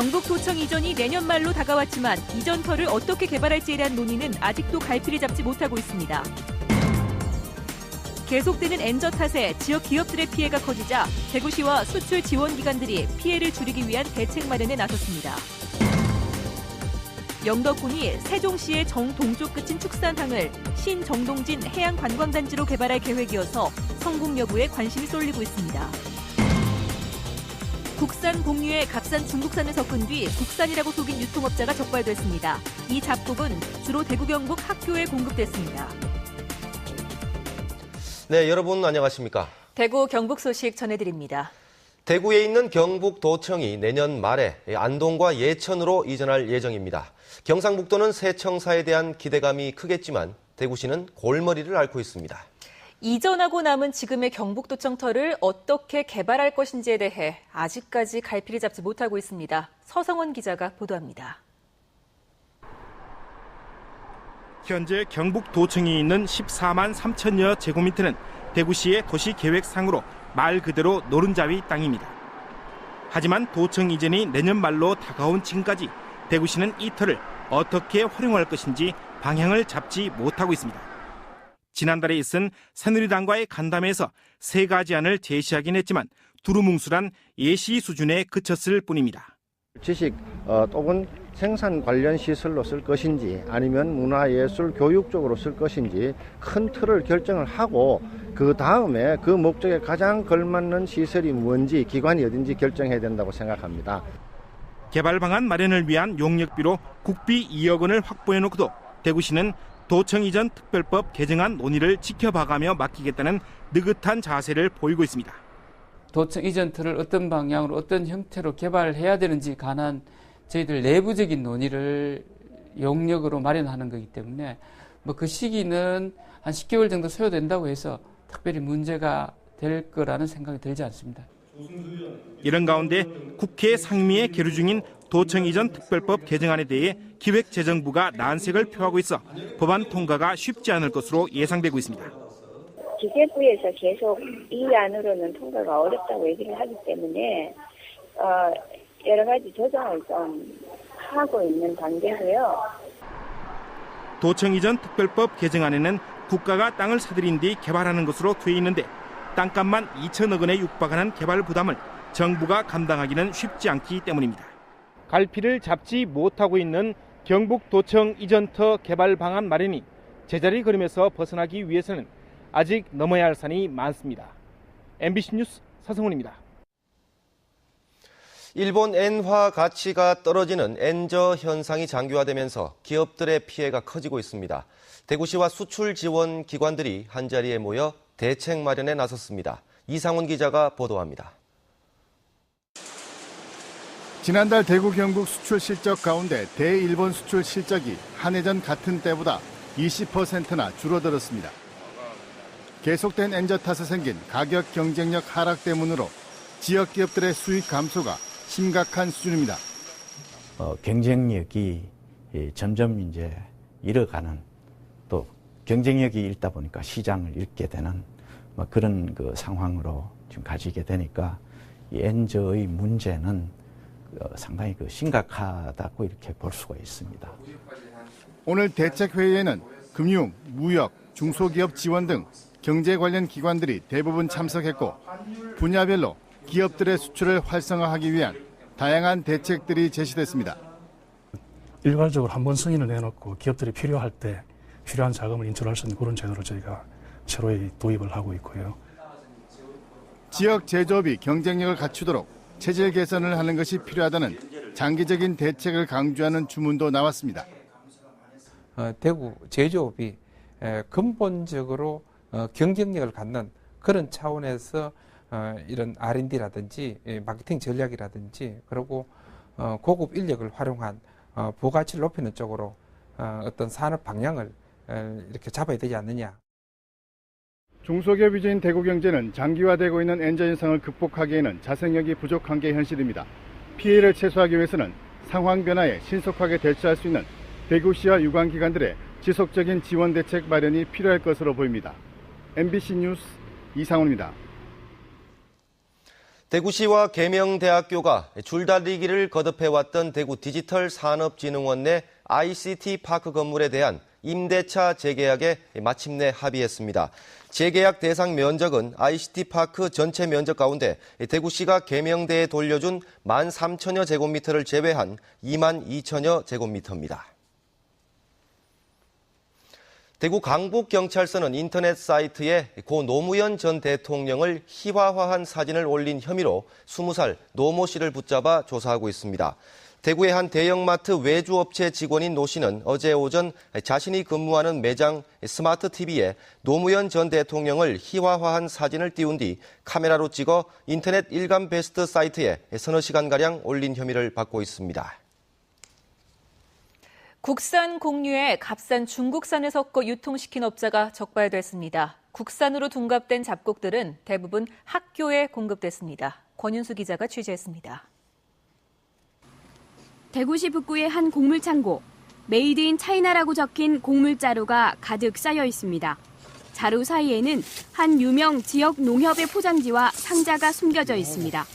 경북도청 이전이 내년 말로 다가왔지만 이전터를 어떻게 개발할지에 대한 논의는 아직도 갈피를 잡지 못하고 있습니다. 계속되는 엔저 탓에 지역 기업들의 피해가 커지자 대구시와 수출 지원 기관들이 피해를 줄이기 위한 대책 마련에 나섰습니다. 영덕군이 세종시의 정동쪽 끝인 축산항을 신정동진 해양관광단지로 개발할 계획이어서 성공 여부에 관심이 쏠리고 있습니다. 국산 공유에 값싼 중국산을 섞은 뒤 국산이라고 속인 유통업자가 적발됐습니다. 이 잡곡은 주로 대구 경북 학교에 공급됐습니다. 네, 여러분 안녕하십니까? 대구 경북 소식 전해드립니다. 대구에 있는 경북도청이 내년 말에 안동과 예천으로 이전할 예정입니다. 경상북도는 새 청사에 대한 기대감이 크겠지만 대구시는 골머리를 앓고 있습니다. 이전하고 남은 지금의 경북도청터를 어떻게 개발할 것인지에 대해 아직까지 갈피를 잡지 못하고 있습니다. 서성원 기자가 보도합니다. 현재 경북도청이 있는 14만 3천여 제곱미터는 대구시의 도시계획상으로 말 그대로 노른자위 땅입니다. 하지만 도청 이전이 내년 말로 다가온 지금까지 대구시는 이 터를 어떻게 활용할 것인지 방향을 잡지 못하고 있습니다. 지난달에 있은 새누리당과의 간담회에서 세 가지 안을 제시하긴 했지만 두루뭉술한 예시 수준에 그쳤을 뿐입니다. 지식 또는 생산 관련 시설로 쓸 것인지 아니면 문화예술 교육 쪽으로 쓸 것인지 큰 틀을 결정을 하고 그 다음에 그 목적에 가장 걸맞는 시설이 뭔지 기관이 어딘지 결정해야 된다고 생각합니다. 개발 방안 마련을 위한 용역비로 국비 2억 원을 확보해놓고도 대구시는 도청 이전 특별법 개정안 논의를 지켜봐가며 맡기겠다는 느긋한 자세를 보이고 있습니다. 도청 이전터를 어떤 방향으로 어떤 형태로 개발해야 되는지 관한 저희들 내부적인 논의를 용역으로 마련하는 거기 때문에 그 시기는 한 10개월 정도 소요된다고 해서 특별히 문제가 될 거라는 생각이 들지 않습니다. 이런 가운데 국회 상임위에 계류 중인 도청 이전 특별법 개정안에 대해 기획재정부가 난색을 표하고 있어 법안 통과가 쉽지 않을 것으로 예상되고 있습니다. 기재부에서 계속 이 안으로는 통과가 어렵다고 얘기를 하기 때문에 여러 가지 조정을 좀 하고 있는 단계고요. 도청 이전 특별법 개정안에는 국가가 땅을 사들인 뒤 개발하는 것으로 돼 있는데 땅값만 2천억 원에 육박하는 개발 부담을 정부가 감당하기는 쉽지 않기 때문입니다. 갈피를 잡지 못하고 있는 경북도청 이전터 개발 방안 마련이 제자리 걸음에서 벗어나기 위해서는 아직 넘어야 할 산이 많습니다. MBC 뉴스 서성훈입니다. 일본 엔화 가치가 떨어지는 엔저 현상이 장기화되면서 기업들의 피해가 커지고 있습니다. 대구시와 수출 지원 기관들이 한자리에 모여 대책 마련에 나섰습니다. 이상훈 기자가 보도합니다. 지난달 대구 경북 수출 실적 가운데 대일본 수출 실적이 한 해 전 같은 때보다 20%나 줄어들었습니다. 계속된 엔저 탓에 생긴 가격 경쟁력 하락 때문으로 지역 기업들의 수익 감소가 심각한 수준입니다. 경쟁력이 점점 이제 잃어가는, 또 경쟁력이 잃다 보니까 시장을 잃게 되는 그런 상황으로 지금 가지게 되니까 이 엔저의 문제는 상당히 심각하다고 이렇게 볼 수가 있습니다. 오늘 대책회의에는 금융, 무역, 중소기업 지원 등 경제 관련 기관들이 대부분 참석했고 분야별로 기업들의 수출을 활성화하기 위한 다양한 대책들이 제시됐습니다. 일괄적으로 한번 승인을 내놓고 기업들이 필요할 때 필요한 자금을 인출할 수 있는 그런 제도를 저희가 새로이 도입을 하고 있고요. 지역 제조업이 경쟁력을 갖추도록 체질 개선을 하는 것이 필요하다는 장기적인 대책을 강조하는 주문도 나왔습니다. 대구 제조업이 근본적으로 경쟁력을 갖는 그런 차원에서 이런 R&D라든지 마케팅 전략이라든지 그리고 고급 인력을 활용한 부가치를 높이는 쪽으로 어떤 산업 방향을 이렇게 잡아야 되지 않느냐. 중소기업 위주인 대구경제는 장기화되고 있는 엔저 현상을 극복하기에는 자생력이 부족한 게 현실입니다. 피해를 최소화하기 위해서는 상황 변화에 신속하게 대처할 수 있는 대구시와 유관기관들의 지속적인 지원 대책 마련이 필요할 것으로 보입니다. MBC 뉴스 이상훈입니다. 대구시와 계명대학교가 줄다리기를 거듭해왔던 대구 디지털산업진흥원 내 ICT 파크 건물에 대한 임대차 재계약에 마침내 합의했습니다. 재계약 대상 면적은 ICT 파크 전체 면적 가운데 대구시가 계명대에 돌려준 13,000여 제곱미터를 제외한 22,000여 제곱미터입니다. 대구 강북경찰서는 인터넷 사이트에 고 노무현 전 대통령을 희화화한 사진을 올린 혐의로 20살 노 모 씨를 붙잡아 조사하고 있습니다. 대구의 한 대형마트 외주업체 직원인 노 씨는 어제 오전 자신이 근무하는 매장 스마트 TV에 노무현 전 대통령을 희화화한 사진을 띄운 뒤 카메라로 찍어 인터넷 일간 베스트 사이트에 서너 시간가량 올린 혐의를 받고 있습니다. 국산 곡류에 값싼 중국산을 섞어 유통시킨 업자가 적발됐습니다. 국산으로 둔갑된 잡곡들은 대부분 학교에 공급됐습니다. 권윤수 기자가 취재했습니다. 대구시 북구의 한 곡물창고. 메이드 인 차이나라고 적힌 곡물자루가 가득 쌓여 있습니다. 자루 사이에는 한 유명 지역 농협의 포장지와 상자가 숨겨져 있습니다.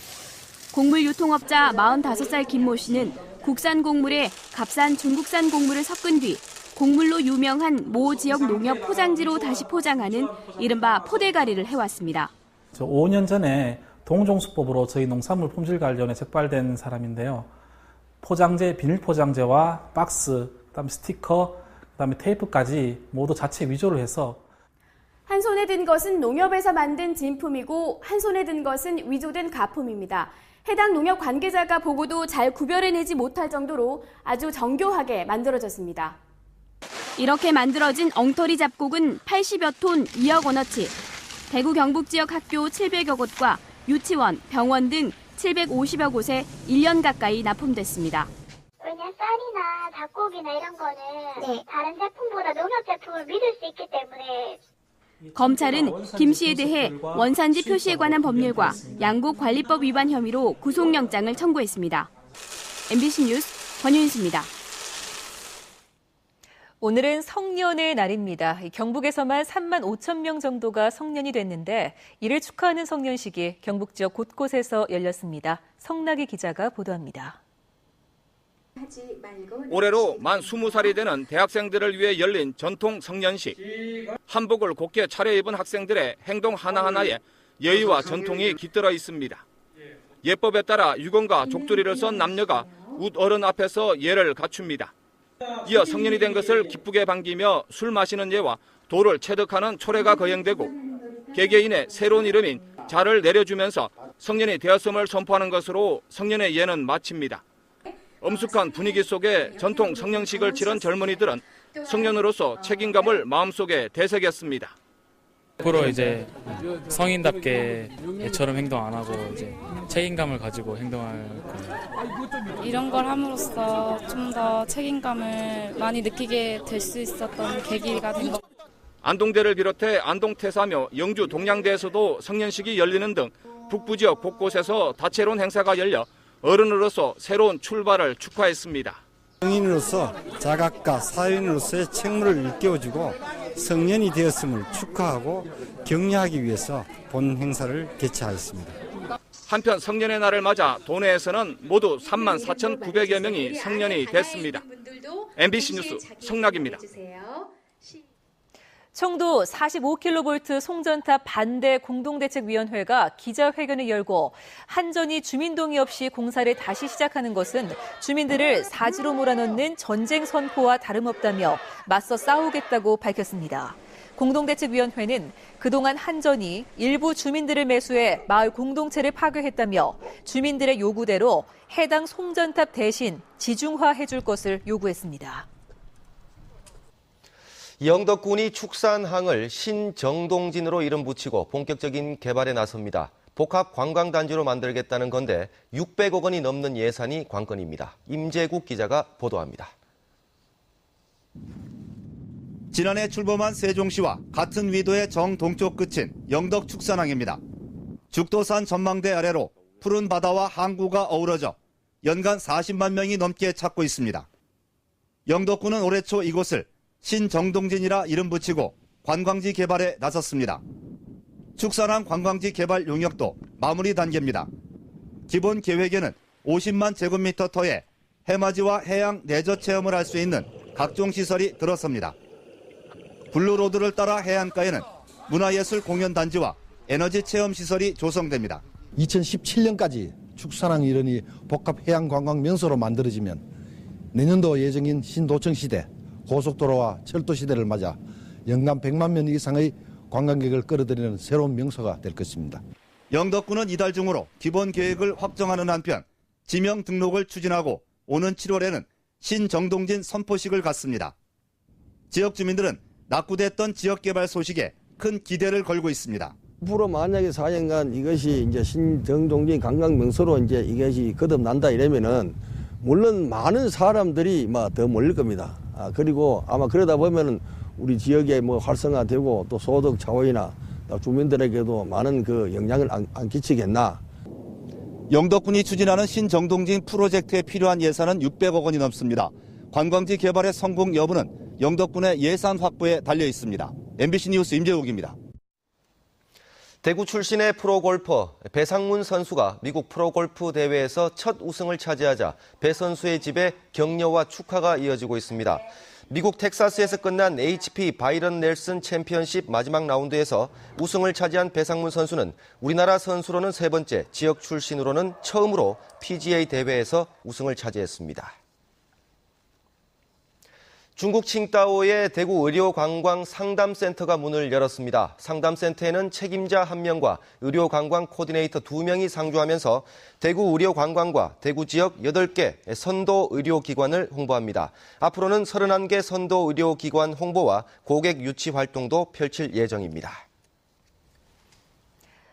곡물 유통업자 45살 김모 씨는 국산 곡물에 값싼 중국산 곡물을 섞은 뒤 곡물로 유명한 모 지역 농협 포장지로 다시 포장하는 이른바 포대가리를 해왔습니다. 5년 전에 동종수법으로 저희 농산물 품질 관련에 적발된 사람인데요. 포장재, 비닐 포장재와 박스, 그다음에 스티커, 그다음에 테이프까지 모두 자체 위조를 해서 한 손에 든 것은 농협에서 만든 진품이고 한 손에 든 것은 위조된 가품입니다. 해당 농협 관계자가 보고도 잘 구별해내지 못할 정도로 아주 정교하게 만들어졌습니다. 이렇게 만들어진 엉터리 잡곡은 80여 톤 2억 원어치, 대구 경북 지역 학교 700여 곳과 유치원, 병원 등 750여 곳에 1년 가까이 납품됐습니다. 왜냐 쌀이나 잡곡이나 이런 거는 다른 제품보다 농협 제품을 믿을 수 있기 때문에 검찰은 김 씨에 대해 원산지 표시에 관한 법률과 양곡관리법 위반 혐의로 구속영장을 청구했습니다. MBC 뉴스 권윤수입니다. 오늘은 성년의 날입니다. 경북에서만 3만 5천 명 정도가 성년이 됐는데 이를 축하하는 성년식이 경북 지역 곳곳에서 열렸습니다. 성나기 기자가 보도합니다. 올해로 만 20살이 되는 대학생들을 위해 열린 전통 성년식. 한복을 곱게 차려입은 학생들의 행동 하나하나에 예의와 전통이 깃들어 있습니다. 예법에 따라 유건과 족두리를 쓴 남녀가 웃 어른 앞에서 예를 갖춥니다. 이어 성년이 된 것을 기쁘게 반기며 술 마시는 예와 도를 체득하는 초례가 거행되고 개개인의 새로운 이름인 자를 내려주면서 성년이 되었음을 선포하는 것으로 성년의 예는 마칩니다. 엄숙한 분위기 속에 전통 성년식을 치른 젊은이들은 성년으로서 책임감을 마음속에 되새겼습니다. 앞으로 이제 성인답게 얘처럼 행동 안 하고 이제 책임감을 가지고 행동할 거예요. 이런 걸 함으로써 좀 더 책임감을 많이 느끼게 될 수 있었던 계기가 된 것 같아요. 안동대를 비롯해 안동태사며 영주 동양대에서도 성년식이 열리는 등 북부 지역 곳곳에서 다채로운 행사가 열려 어른으로서 새로운 출발을 축하했습니다. 성인으로서 자각과 사회인으로서의 책무를 일깨워주고 성년이 되었음을 축하하고 격려하기 위해서 본 행사를 개최하였습니다. 한편 성년의 날을 맞아 도내에서는 모두 3만 4,900여 명이 성년이 됐습니다. MBC 뉴스 성락입니다. 청도 45kV 송전탑 반대 공동대책위원회가 기자회견을 열고 한전이 주민동의 없이 공사를 다시 시작하는 것은 주민들을 사지로 몰아넣는 전쟁 선포와 다름없다며 맞서 싸우겠다고 밝혔습니다. 공동대책위원회는 그동안 한전이 일부 주민들을 매수해 마을 공동체를 파괴했다며 주민들의 요구대로 해당 송전탑 대신 지중화해줄 것을 요구했습니다. 영덕군이 축산항을 신정동진으로 이름 붙이고 본격적인 개발에 나섭니다. 복합 관광단지로 만들겠다는 건데 600억 원이 넘는 예산이 관건입니다. 임재국 기자가 보도합니다. 지난해 출범한 세종시와 같은 위도의 정동쪽 끝인 영덕축산항입니다. 죽도산 전망대 아래로 푸른 바다와 항구가 어우러져 연간 40만 명이 넘게 찾고 있습니다. 영덕군은 올해 초 이곳을 신정동진이라 이름 붙이고 관광지 개발에 나섰습니다. 축산항 관광지 개발 용역도 마무리 단계입니다. 기본 계획에는 50만 제곱미터 터에 해맞이와 해양 레저 체험을 할 수 있는 각종 시설이 들어섭니다. 블루로드를 따라 해안가에는 문화예술 공연단지와 에너지 체험 시설이 조성됩니다. 2017년까지 축산항 일원이 복합 해양관광 명소로 만들어지면 내년도 예정인 신도청 시대, 고속도로와 철도 시대를 맞아 연간 100만 명 이상의 관광객을 끌어들이는 새로운 명소가 될 것입니다. 영덕군은 이달 중으로 기본 계획을 확정하는 한편 지명 등록을 추진하고 오는 7월에는 신정동진 선포식을 갖습니다. 지역 주민들은 낙후됐던 지역 개발 소식에 큰 기대를 걸고 있습니다. 앞으로 만약에 4년간 이것이 이제 신정동진 관광 명소로 이제 이것이 거듭난다 이러면은 물론 많은 사람들이 더 몰릴 겁니다. 그리고 아마 그러다 보면은 우리 지역에 활성화되고 또 소득 차원이나 주민들에게도 많은 그 영향을 안 끼치겠나. 영덕군이 추진하는 신정동진 프로젝트에 필요한 예산은 600억 원이 넘습니다. 관광지 개발의 성공 여부는 영덕군의 예산 확보에 달려 있습니다. MBC 뉴스 임재욱입니다. 대구 출신의 프로골퍼 배상문 선수가 미국 프로골프 대회에서 첫 우승을 차지하자 배 선수의 집에 격려와 축하가 이어지고 있습니다. 미국 텍사스에서 끝난 HP 바이런 넬슨 챔피언십 마지막 라운드에서 우승을 차지한 배상문 선수는 우리나라 선수로는 세 번째, 지역 출신으로는 처음으로 PGA 대회에서 우승을 차지했습니다. 중국 칭다오의 대구 의료관광 상담센터가 문을 열었습니다. 상담센터에는 책임자 1명과 의료관광 코디네이터 2명이 상주하면서 대구 의료관광과 대구 지역 8개 선도 의료기관을 홍보합니다. 앞으로는 31개 선도 의료기관 홍보와 고객 유치 활동도 펼칠 예정입니다.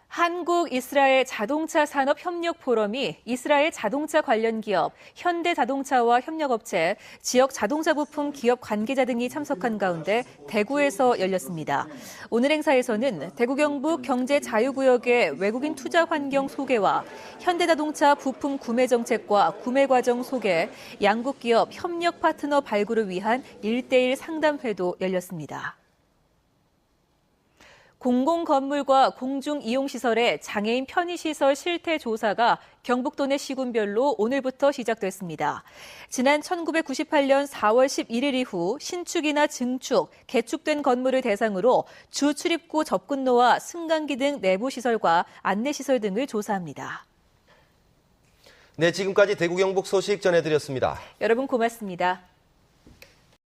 한국-이스라엘 자동차 산업 협력 포럼이 이스라엘 자동차 관련 기업, 현대자동차와 협력업체, 지역 자동차 부품 기업 관계자 등이 참석한 가운데 대구에서 열렸습니다. 오늘 행사에서는 대구 경북 경제자유구역의 외국인 투자 환경 소개와 현대자동차 부품 구매 정책과 구매 과정 소개, 양국 기업 협력 파트너 발굴을 위한 1대1 상담회도 열렸습니다. 공공건물과 공중이용시설의 장애인 편의시설 실태 조사가 경북도 내 시군별로 오늘부터 시작됐습니다. 지난 1998년 4월 11일 이후 신축이나 증축, 개축된 건물을 대상으로 주 출입구 접근로와 승강기 등 내부시설과 안내시설 등을 조사합니다. 네, 지금까지 대구 경북 소식 전해드렸습니다. 여러분 고맙습니다.